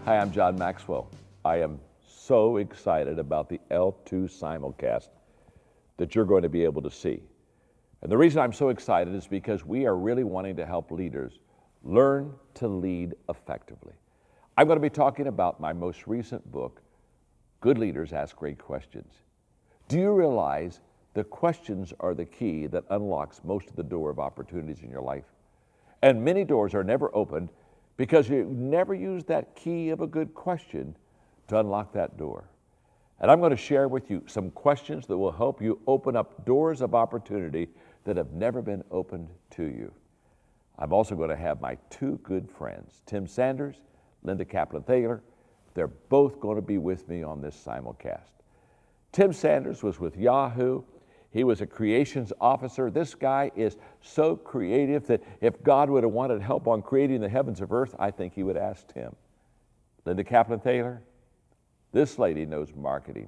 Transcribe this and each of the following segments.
Hi, I'm John Maxwell. I am so excited about the L2 simulcast that you're going to be able to see. And the reason I'm so excited is because we are really wanting to help leaders learn to lead effectively. I'm going to be talking about my most recent book, Good Leaders Ask Great Questions. Do you realize the questions are the key that unlocks most of the door of opportunities in your life? And many doors are never opened because you never use that key of a good question to unlock that door. And I'm going to share with you some questions that will help you open up doors of opportunity that have never been opened to you. I'm also going to have my two good friends, Tim Sanders, Linda Kaplan-Thaler. They're both going to be with me on this simulcast. Tim Sanders was with Yahoo. He was a creations officer. This guy is so creative that if God would have wanted help on creating the heavens of earth, I think he would ask Tim. Linda Kaplan-Thaler, this lady knows marketing.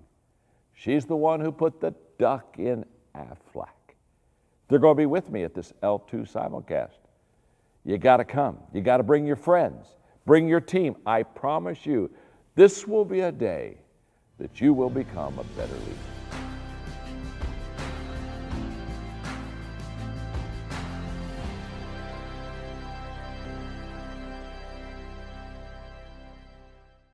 She's the one who put the duck in Aflac. They're going to be with me at this L2 simulcast. You got to come. You got to bring your friends. Bring your team. I promise you, this will be a day that you will become a better leader.